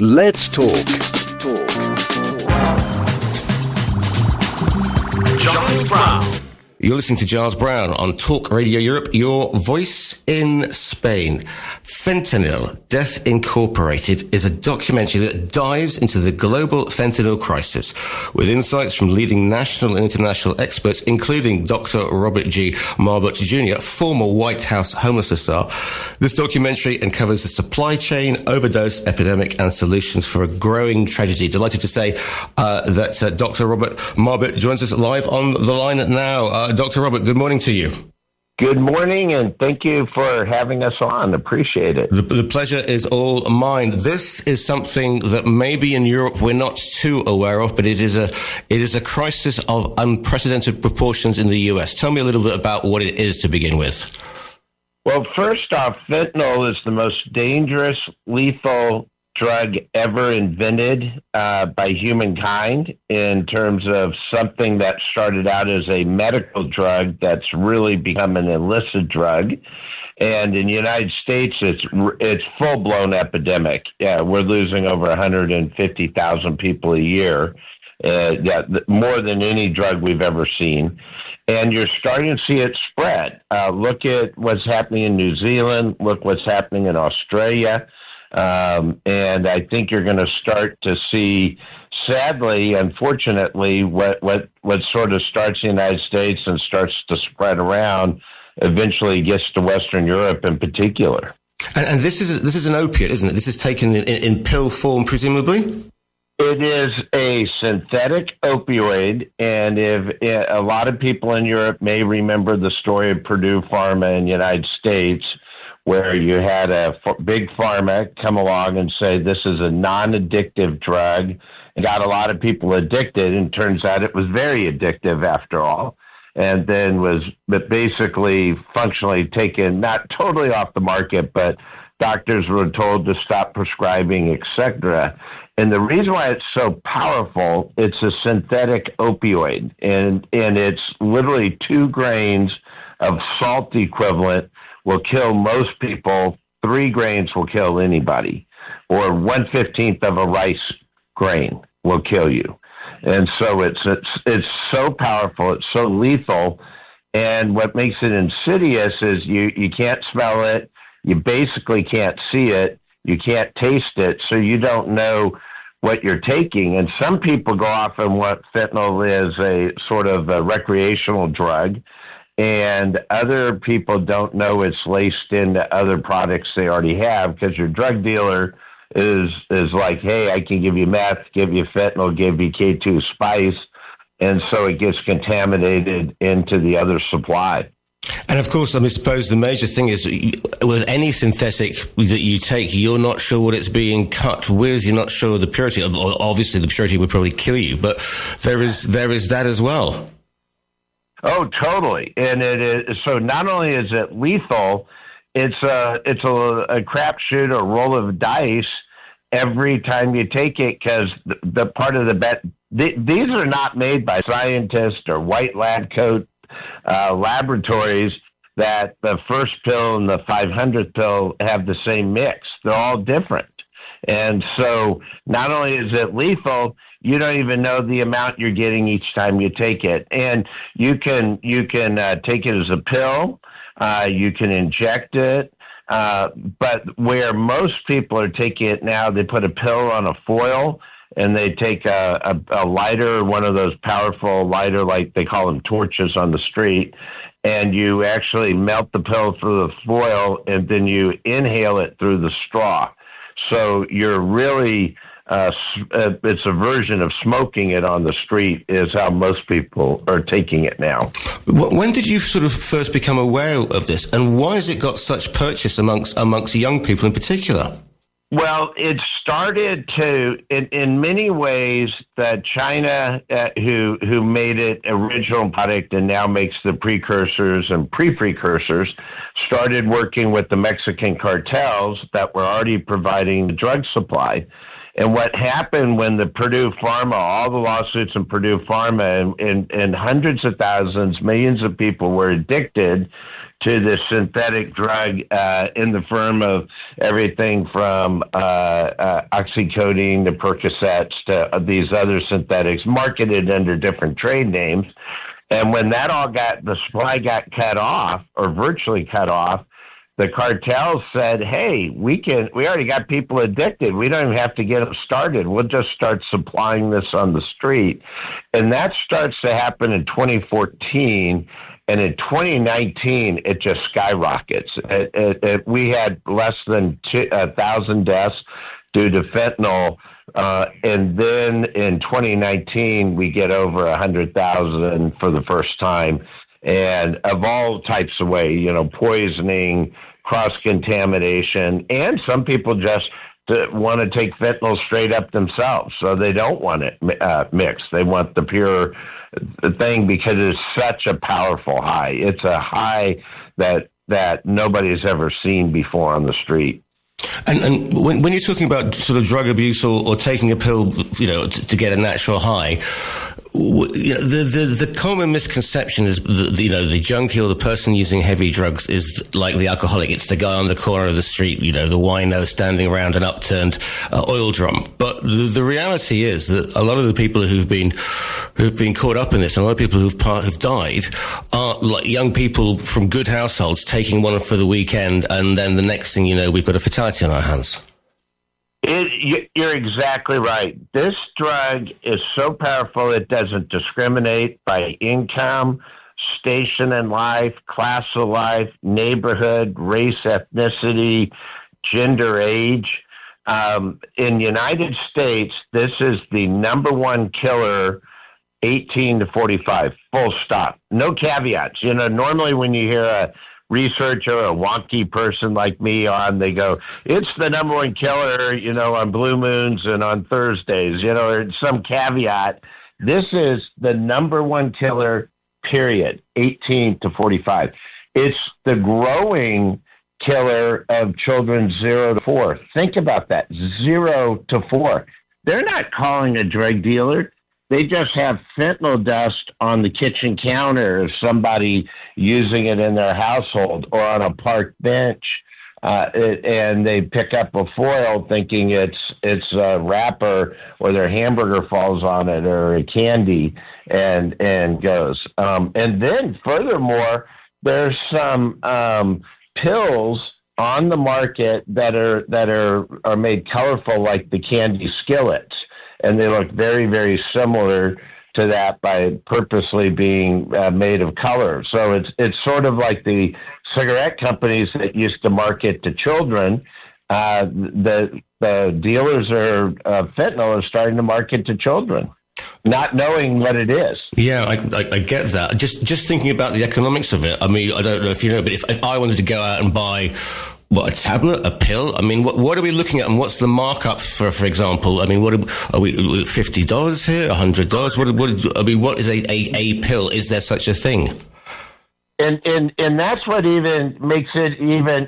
Let's talk. Giles Brown. You're listening to Giles Brown on Talk Radio Europe, your voice in Spain. Fentanyl, Death Incorporated, is a documentary that dives into the global fentanyl crisis with insights from leading national and international experts, including Dr. Robert G. Marbut Jr., former White House homelessness czar. This documentary uncovers the supply chain, overdose epidemic, and solutions for a growing tragedy. Delighted to say that Dr. Robert Marbut joins us live on the line now. Dr. Robert, good morning to you. Good morning, and thank you for having us on. Appreciate it. The pleasure is all mine. This is something that maybe in Europe we're not too aware of, but it is a crisis of unprecedented proportions in the US. Tell me a little bit about what it is to begin with. Well, first off, fentanyl is the most dangerous, lethal drug ever invented by humankind in terms of something that started out as a medical drug that's really become an illicit drug. And in the United States, it's full-blown epidemic. Yeah, we're losing over 150,000 people a year, more than any drug we've ever seen. And you're starting to see it spread. Look at what's happening in New Zealand. Look what's happening in Australia. And I think you're going to start to see, sadly, unfortunately, what sort of starts in the United States and starts to spread around eventually gets to Western Europe in particular. And this is an opiate, isn't it? This is taken in pill form, presumably? It is a synthetic opioid, and a lot of people in Europe may remember the story of Purdue Pharma in the United States, where you had a big pharma come along and say this is a non-addictive drug, and got a lot of people addicted, and turns out it was very addictive after all, and then was basically functionally taken, not totally off the market, but doctors were told to stop prescribing, etc. And the reason why it's so powerful, it's a synthetic opioid, and it's literally 2 grains of salt equivalent will kill most people. 3 grains will kill anybody, or 1/15 of a rice grain will kill you. And so it's so powerful, it's so lethal. And what makes it insidious is you can't smell it, you basically can't see it, you can't taste it, so you don't know what you're taking. And some people go off on what fentanyl is a sort of a recreational drug, and other people don't know it's laced into other products they already have, because your drug dealer is like, hey, I can give you meth, give you fentanyl, give you K2 spice, and so it gets contaminated into the other supply. And of course, I suppose the major thing is with any synthetic that you take, you're not sure what it's being cut with, you're not sure of the purity. Obviously, the purity would probably kill you, but there is that as well. Oh, totally. And it is, so not only is it lethal, it's a crapshoot or roll of dice every time you take it, because the part of the bet, these are not made by scientists or white lab coat laboratories that the first pill and the 500th pill have the same mix. They're all different. And so not only is it lethal, you don't even know the amount you're getting each time you take it. And you can take it as a pill, you can inject it, but where most people are taking it now, they put a pill on a foil, and they take a lighter, one of those powerful lighter, like they call them torches on the street, and you actually melt the pill through the foil, and then you inhale it through the straw. So you're really, it's a version of smoking it on the street is how most people are taking it now. When did you sort of first become aware of this, and why has it got such purchase amongst young people in particular? Well, it started to, in many ways, that China, who made it original product and now makes the precursors and pre-precursors, started working with the Mexican cartels that were already providing the drug supply. And what happened when the Purdue Pharma, all the lawsuits in Purdue Pharma, and hundreds of thousands, millions of people were addicted to this synthetic drug in the form of everything from oxycodone to Percocets to these other synthetics marketed under different trade names. And when that all the supply got cut off or virtually cut off, the cartels said, hey, we already got people addicted. We don't even have to get them started. We'll just start supplying this on the street. And that starts to happen in 2014. And in 2019, it just skyrockets. We had less than 1,000 deaths due to fentanyl. And then in 2019, we get over 100,000 for the first time. And of all types of ways, poisoning, cross-contamination, and some people just want to take fentanyl straight up themselves, so they don't want it mixed. They want the pure thing because it's such a powerful high. It's a high that nobody's ever seen before on the street. And when you're talking about sort of drug abuse or taking a pill, to get a natural high, the common misconception is the junkie or the person using heavy drugs is like the alcoholic. It's the guy on the corner of the street, the wino standing around an upturned oil drum. But the reality is that a lot of the people who've been caught up in this, and a lot of people who've died, are like young people from good households taking one for the weekend, and then the next thing you know, we've got a fatality on our hands. You're exactly right. This drug is so powerful, it doesn't discriminate by income, station in life, class of life, neighborhood, race, ethnicity, gender, age. In the United States, this is the number one killer, 18 to 45, full stop. No caveats. Normally when you hear a researcher, a wonky person like me on, they go, it's the number one killer, on blue moons and on Thursdays, or some caveat. This is the number one killer, period, 18 to 45. It's the growing killer of children 0 to 4. Think about that, 0 to 4. They're not calling a drug dealer. They just have fentanyl dust on the kitchen counter of somebody using it in their household or on a park bench, and they pick up a foil thinking it's a wrapper or their hamburger falls on it or a candy and goes. And then furthermore, there's some pills on the market that are made colorful like the candy skillets. And they look very, very similar to that by purposely being made of color. So it's sort of like the cigarette companies that used to market to children. The dealers of fentanyl are starting to market to children, not knowing what it is. Yeah, I get that. Just thinking about the economics of it. I mean, I don't know if you know, but if I wanted to go out and buy a tablet, a pill? I mean, what are we looking at, and what's the markup for example? I mean, are we $50 here, $100? What is a pill? Is there such a thing? And that's what even makes it even,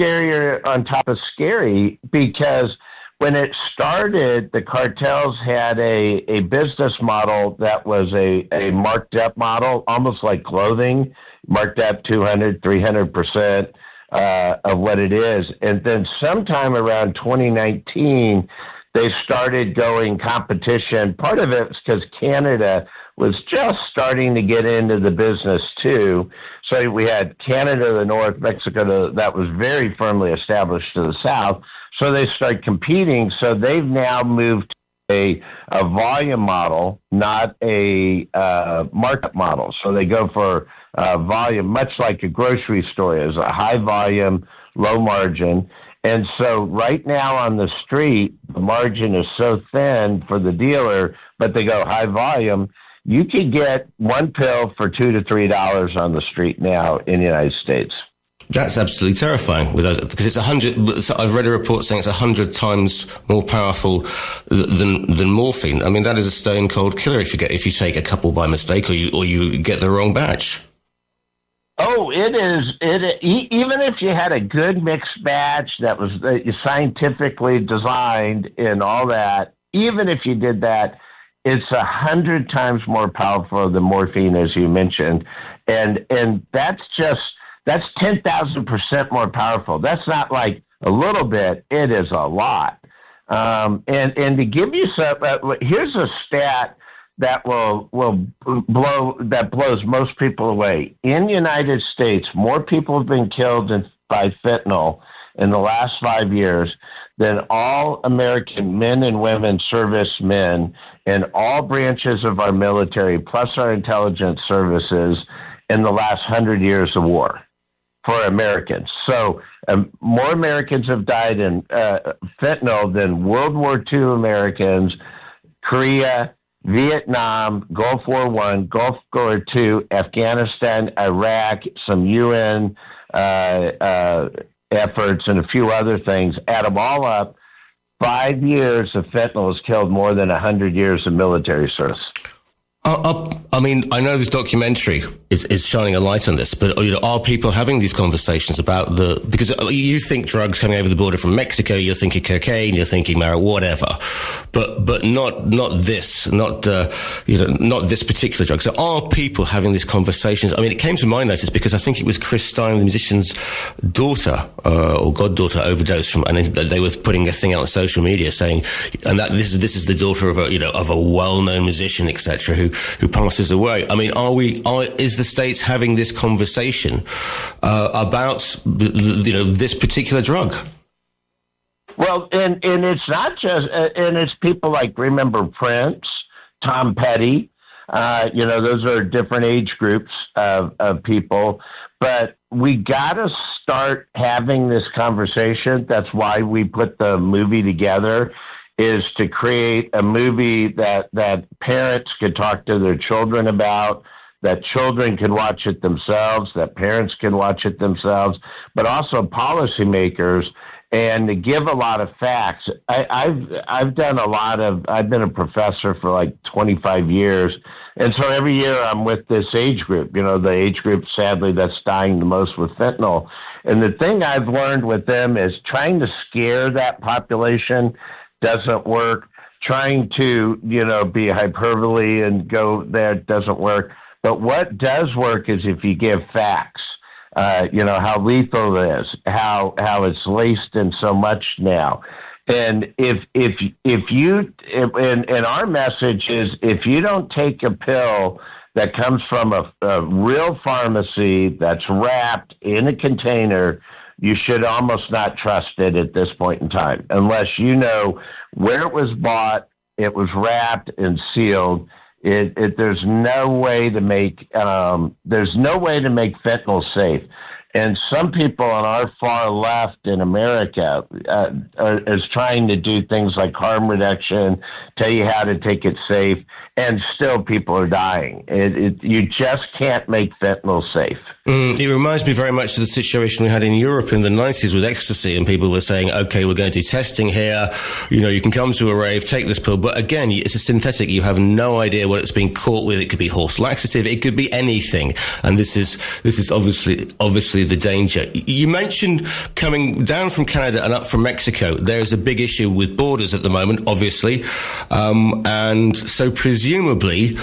scarier on top of scary, because when it started, the cartels had a business model that was a marked up model, almost like clothing, marked up 200, 300%. Of what it is. And then sometime around 2019, they started going competition. Part of it was because Canada was just starting to get into the business too. So we had Canada to the north, Mexico that was very firmly established to the south. So they started competing. So they've now moved to a volume model, not a markup model. So they go for volume, much like a grocery store is, a high volume, low margin. And so right now on the street, the margin is so thin for the dealer, but they go high volume. You could get one pill for $2 to $3 on the street now in the United States. That's absolutely terrifying, because it's 100. I've read a report saying it's 100 times more powerful than morphine. I mean, that is a stone cold killer if you take a couple by mistake or you get the wrong batch. Oh, it is. Even if you had a good mixed batch that was scientifically designed and all that, even if you did that, it's 100 times more powerful than morphine, as you mentioned, and that's 10,000% more powerful. That's not like a little bit; it is a lot. And to give you some, here's a stat that blows most people away. In the United States, more people have been killed by fentanyl in the last 5 years than all American men and women, servicemen, in all branches of our military, plus our intelligence services, in the last 100 years of war for Americans. So more Americans have died in fentanyl than World War II Americans, Korea, Vietnam, Gulf War One, Gulf War Two, Afghanistan, Iraq, some UN efforts, and a few other things. Add them all up. 5 years of fentanyl has killed more than 100 years of military service. I mean, I know this documentary is shining a light on this, but are people having these conversations about because you think drugs coming over the border from Mexico, you're thinking cocaine, you're thinking marijuana, whatever, but not this, not this particular drug. So are people having these conversations? I mean, it came to my notice because I think it was Chris Stein, the musician's daughter or goddaughter, overdosed from, and they were putting a thing out on social media saying, and that this is the daughter of a well-known musician, etc., who passes away. I mean, is the States having this conversation about this particular drug? Well, and it's not just, and it's people like, remember Prince, Tom Petty, those are different age groups of people, but we got to start having this conversation. That's why we put the movie together, is to create a movie that parents could talk to their children about, that children can watch it themselves, that parents can watch it themselves, but also policymakers, and to give a lot of facts. I've been a professor for like 25 years, and so every year I'm with this age group, the age group, sadly, that's dying the most with fentanyl. And the thing I've learned with them is trying to scare that population doesn't work. Trying to, be hyperbole and go there doesn't work. But what does work is if you give facts, how lethal it is, how it's laced in so much now. And and our message is, if you don't take a pill that comes from a real pharmacy that's wrapped in a container, you should almost not trust it at this point in time, unless you know where it was bought, it was wrapped and sealed. There's no way to make fentanyl safe. And some people on our far left in America is trying to do things like harm reduction, tell you how to take it safe, and still people are dying. You just can't make fentanyl safe. It reminds me very much of the situation we had in Europe in the 90s with ecstasy, and people were saying, okay, we're going to do testing here. You can come to a rave, take this pill. But again, it's a synthetic. You have no idea what it's being caught with. It could be horse laxative. It could be anything. And this is obviously the danger. You mentioned coming down from Canada and up from Mexico. There's a big issue with borders at the moment, obviously. And so presumably,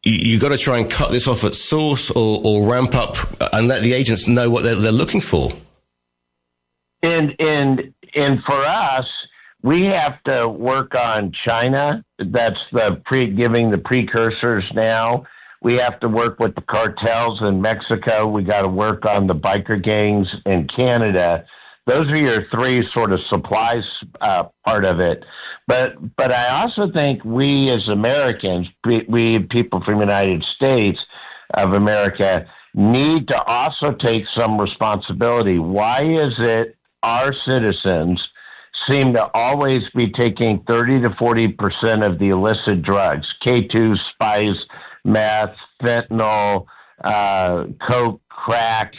you got to try and cut this off at source or ramp up and let the agents know what they're looking for. And for us, we have to work on China. That's giving the precursors now. We have to work with the cartels in Mexico. We got to work on the biker gangs in Canada. Those are your three sort of supplies part of it. But I also think we as Americans, we people from the United States of America, need to also take some responsibility. Why is it our citizens seem to always be taking 30 to 40% of the illicit drugs, K2, spice, meth, fentanyl, coke, crack,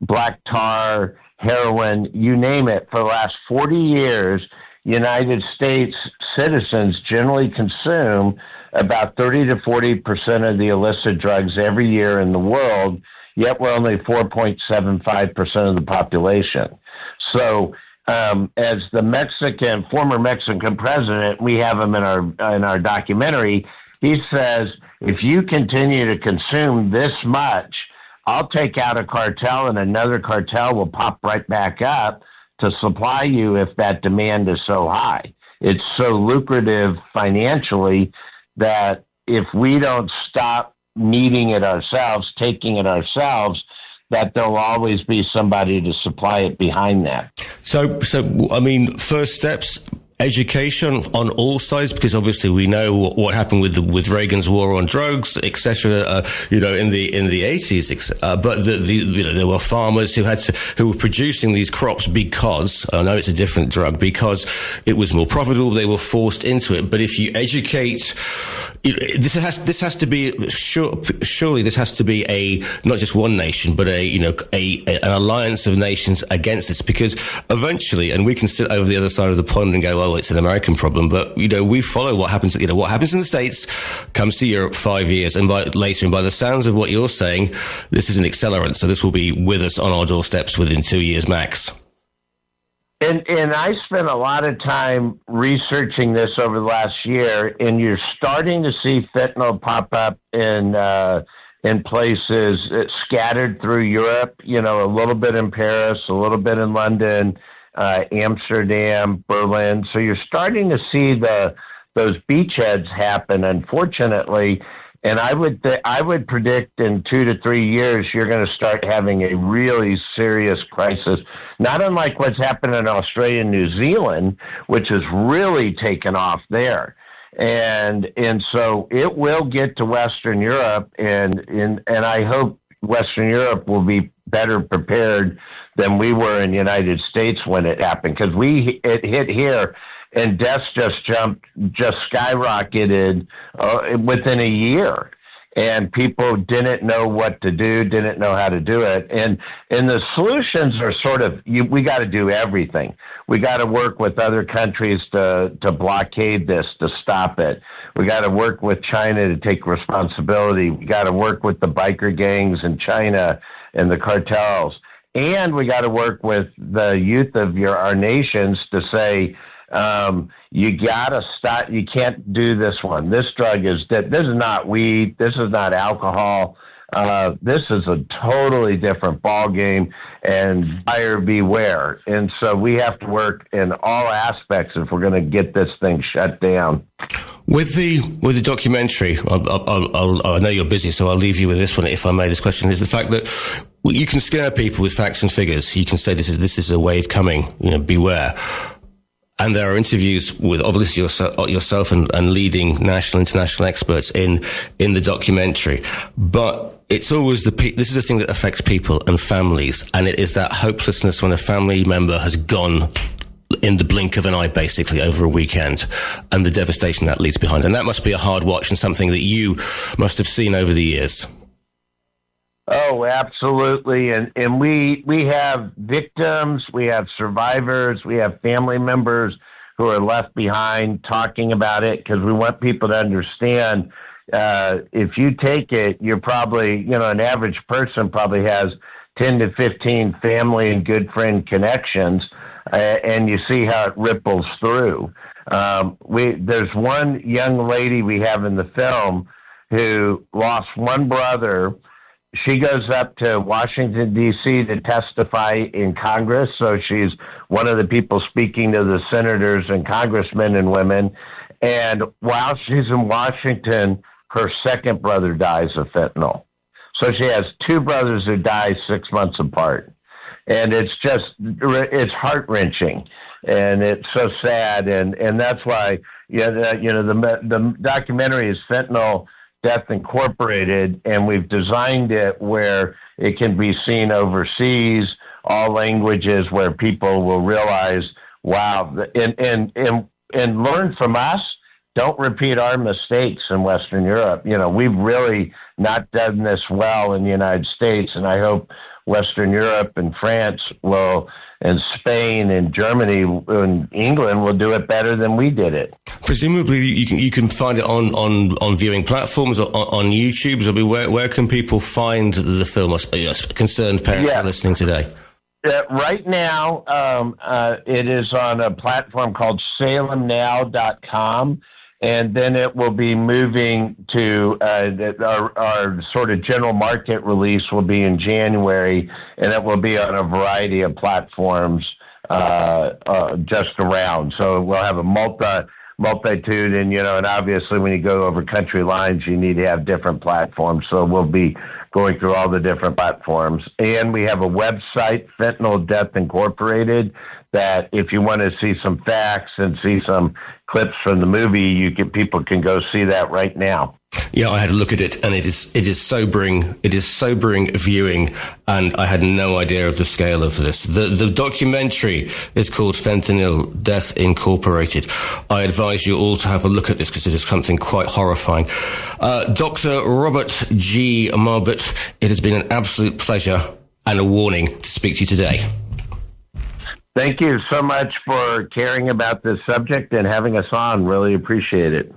black tar, heroin, you name it, for the last 40 years, United States citizens generally consume about 30 to 40% of the illicit drugs every year in the world, yet we're only 4.75% of the population. So as the former Mexican president, we have him in our documentary, he says, if you continue to consume this much, I'll take out a cartel and another cartel will pop right back up to supply you if that demand is so high. It's so lucrative financially that if we don't stop needing it ourselves, taking it ourselves, that there'll always be somebody to supply it behind that. So I mean, first steps, education on all sides, because obviously we know what happened with Reagan's war on drugs, etc. In the 80s. But there were farmers who were producing these crops because, I know it's a different drug, because it was more profitable. They were forced into it. But if you educate, this has to be surely this has to be not just one nation, but an alliance of nations against this, because eventually, and we can sit over the other side of the pond and go, oh, it's an American problem, but we follow what happens. What happens in the States comes to Europe 5 years, and by the sounds of what you're saying, this is an accelerant. So this will be with us on our doorsteps within 2 years max. And I spent a lot of time researching this over the last year, and you're starting to see fentanyl pop up in places scattered through Europe. A little bit in Paris, a little bit in London. Amsterdam, Berlin. So you're starting to see those beachheads happen, unfortunately. And I would predict in 2 to 3 years, you're going to start having a really serious crisis, not unlike what's happened in Australia and New Zealand, which has really taken off there. And so it will get to Western Europe, and I hope Western Europe will be better prepared than we were in the United States when it happened, because it hit here and deaths just skyrocketed within a year, and people didn't know what to do, didn't know how to do it, and the solutions are sort of we got to do everything. We got to work with other countries to blockade this, to stop it. We got to work with China to take responsibility. We got to work with the biker gangs in China and the cartels. And we got to work with the youth of our nations to say, you got to stop. You can't do this one. This drug is dead. This is not weed. This is not alcohol. This is a totally different ball game, and buyer beware. And so we have to work in all aspects if we're going to get this thing shut down. With the documentary, I know you're busy, so I'll leave you with this one, if I may. This question is the fact that you can scare people with facts and figures. You can say this is a wave coming. Beware. And there are interviews with obviously yourself and leading national, international experts in the documentary. But it's always this is a thing that affects people and families, and it is that hopelessness when a family member has gone in the blink of an eye, basically, over a weekend, and the devastation that leaves behind. And that must be a hard watch, and something that you must have seen over the years. Oh, absolutely. And we have victims, we have survivors, we have family members who are left behind talking about it, because we want people to understand, if you take it, you're probably, an average person probably has 10 to 15 family and good friend connections, and you see how it ripples through. There's one young lady we have in the film who lost one brother. She goes up to Washington, D.C. to testify in Congress. So she's one of the people speaking to the senators and congressmen and women. And while she's in Washington, her second brother dies of fentanyl. So she has two brothers who die 6 months apart. And it's heart-wrenching. And it's so sad. And that's why, the documentary is Fentanyl Death Incorporated, and we've designed it where it can be seen overseas, all languages, where people will realize, wow, and learn from us. Don't repeat our mistakes in Western Europe. We've really not done this well in the United States, and I hope Western Europe and France and Spain and Germany and England will do it better than we did it. Presumably, you can find it on viewing platforms or on YouTube. I mean, where can people find the film? Concerned parents are listening today. Right now, it is on a platform called SalemNow.com. And then it will be moving to our sort of general market release will be in January, and it will be on a variety of platforms just around. So we'll have a multitude, and and obviously when you go over country lines, you need to have different platforms. So we'll be going through all the different platforms, and we have a website, Fentanyl Death Incorporated, that if you want to see some facts and see some clips from the movie, people can go see that right now. Yeah, I had a look at it, and it is sobering. It is sobering viewing, and I had no idea of the scale of this. The documentary is called Fentanyl Death Incorporated. I advise you all to have a look at this because it is something quite horrifying. Dr. Robert G. Marbut, it has been an absolute pleasure and a warning to speak to you today. Thank you so much for caring about this subject and having us on. Really appreciate it.